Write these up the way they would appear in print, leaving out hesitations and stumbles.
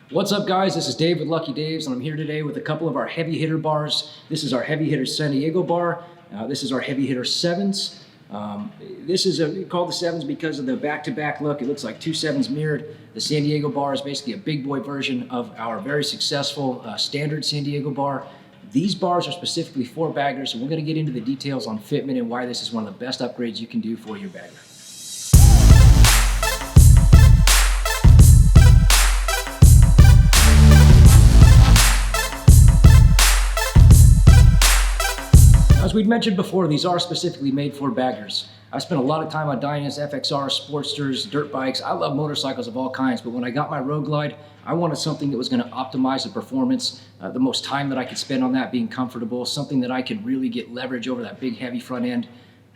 What's up, guys? This is Dave with Lucky Dave's, and I'm here today with a couple of our heavy hitter bars. This is our heavy hitter San Diego bar. This is our heavy hitter sevens. This is called the sevens because of the back-to-back look. It looks like two sevens mirrored. The San Diego bar is basically a big boy version of our very successful standard San Diego bar. These bars are specifically for baggers, and we're going to get into the details on fitment and why this is one of the best upgrades you can do for your bagger. As we'd mentioned before, these are specifically made for baggers. I spent a lot of time on Dynas, FXR, Sportsters, dirt bikes. I love motorcycles of all kinds, but when I got my Road Glide, I wanted something that was going to optimize the performance, the most time that I could spend on that being comfortable, something that I could really get leverage over that big heavy front end.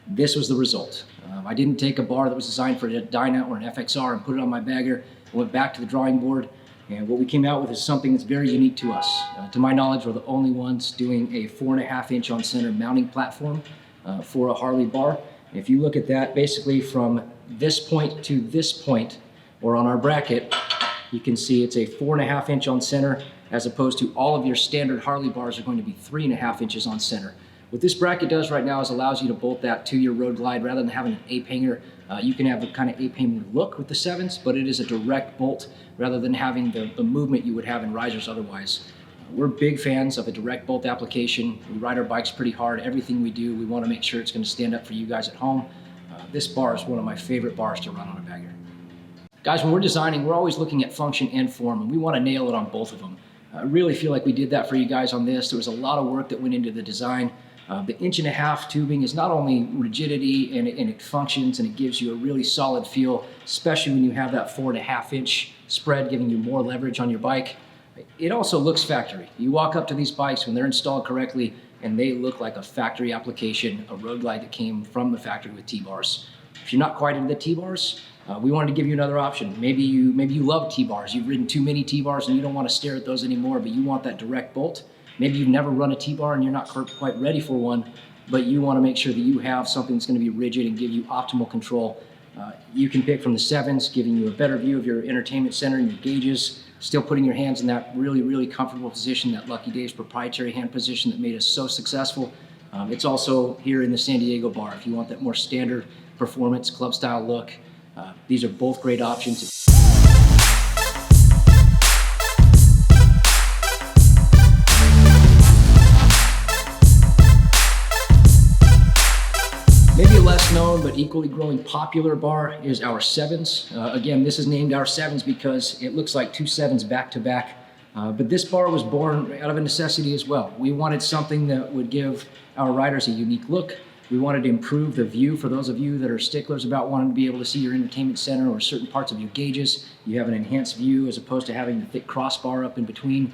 This was the result. I didn't take a bar that was designed for a Dyna or an FXR and put it on my bagger. I went back to the drawing board. And what we came out with is something that's very unique to us. To my knowledge, we're the only ones doing a 4.5 inch on center mounting platform for a Harley bar. And if you look at that, basically from this point to this point, or on our bracket, you can see it's a 4.5 inch on center, as opposed to all of your standard Harley bars are going to be 3.5 inches on center. What this bracket does right now is allows you to bolt that to your Road Glide rather than having an ape hanger. You can have a kind of ape hanger look with the sevens, but it is a direct bolt rather than having the movement you would have in risers otherwise. We're big fans of a direct bolt application. We ride our bikes pretty hard. Everything we do, we want to make sure it's going to stand up for you guys at home. This bar is one of my favorite bars to run on a bagger. Guys, when we're designing, we're always looking at function and form, and we want to nail it on both of them. I really feel like we did that for you guys on this. There was a lot of work that went into the design. The 1.5 inch tubing is not only rigidity and it functions and it gives you a really solid feel, especially when you have that 4.5 inch spread giving you more leverage on your bike. It also looks factory. You walk up to these bikes when they're installed correctly and they look like a factory application, a Road Glide that came from the factory with T-bars. If you're not quite into the T-bars, we wanted to give you another option. Maybe you love T-bars. You've ridden too many T-bars and you don't want to stare at those anymore, but you want that direct bolt. Maybe you've never run a T-bar and you're not quite ready for one, but you want to make sure that you have something that's going to be rigid and give you optimal control. You can pick from the sevens, giving you a better view of your entertainment center and your gauges, still putting your hands in that really, really comfortable position, that Lucky Dave's proprietary hand position that made us so successful. It's also here in the San Diego bar. If you want that more standard performance, club style look, these are both great options. Maybe a less known but equally growing popular bar is our sevens. Again, this is named our sevens because it looks like two sevens back to back. But this bar was born out of a necessity as well. We wanted something that would give our riders a unique look. We wanted to improve the view for those of you that are sticklers about wanting to be able to see your entertainment center or certain parts of your gauges. You have an enhanced view as opposed to having the thick crossbar up in between.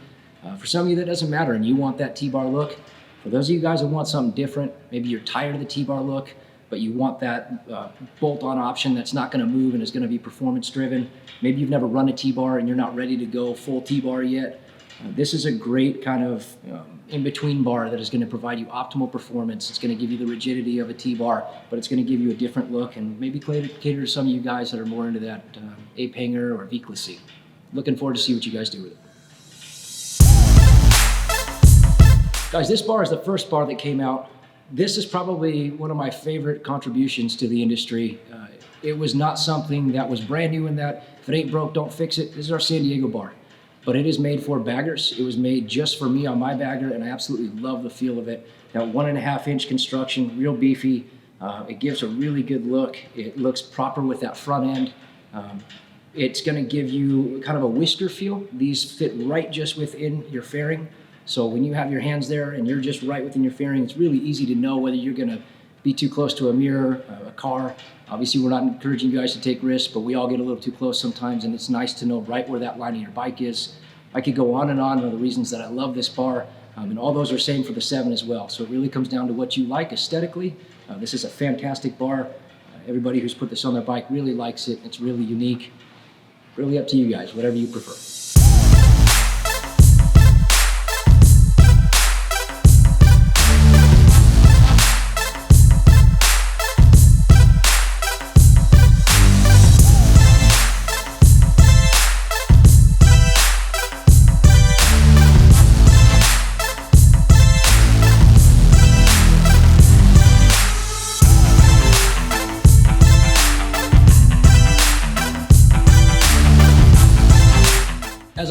For some of you that doesn't matter and you want that T-bar look. For those of you guys that want something different, maybe you're tired of the T-bar look, but you want that bolt-on option that's not going to move and is going to be performance-driven. Maybe you've never run a T-bar and you're not ready to go full T-bar yet. This is a great kind of in-between bar that is going to provide you optimal performance. It's going to give you the rigidity of a T-bar, but it's going to give you a different look and maybe cater to some of you guys that are more into that ape hanger or V-classy. Looking forward to see what you guys do with it. Guys, this bar is the first bar that came out. This is probably one of my favorite contributions to the industry. It was not something that was brand new in that if it ain't broke, don't fix it. This is our San Diego bar, but it is made for baggers. It was made just for me on my bagger, and I absolutely love the feel of it. That 1.5 inch construction, real beefy. It gives a really good look. It looks proper with that front end. It's gonna give you kind of a whisker feel. These fit right just within your fairing. So when you have your hands there and you're just right within your fairing, it's really easy to know whether you're going to be too close to a mirror, a car. Obviously, we're not encouraging you guys to take risks, but we all get a little too close sometimes, and it's nice to know right where that line of your bike is. I could go on the reasons that I love this bar, and all those are same for the seven as well. So it really comes down to what you like aesthetically. This is a fantastic bar. Everybody who's put this on their bike really likes it. It's really unique. Really up to you guys, whatever you prefer.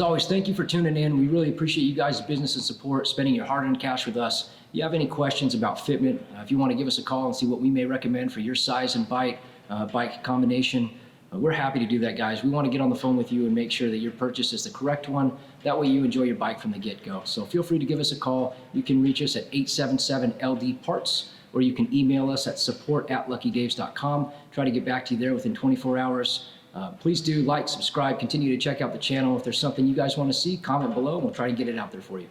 always, thank you for tuning in. We really appreciate you guys' business and support, spending your hard-earned cash with us. If you have any questions about Fitment, if you want to give us a call and see what we may recommend for your size and bike combination, we're happy to do that, guys. We want to get on the phone with you and make sure that your purchase is the correct one. That way you enjoy your bike from the get-go. So feel free to give us a call. You can reach us at 877-LD-PARTS, or you can email us at support@luckydaves.com. Try to get back to you there within 24 hours. Please do like, subscribe, continue to check out the channel. If there's something you guys want to see, comment below, and we'll try to get it out there for you.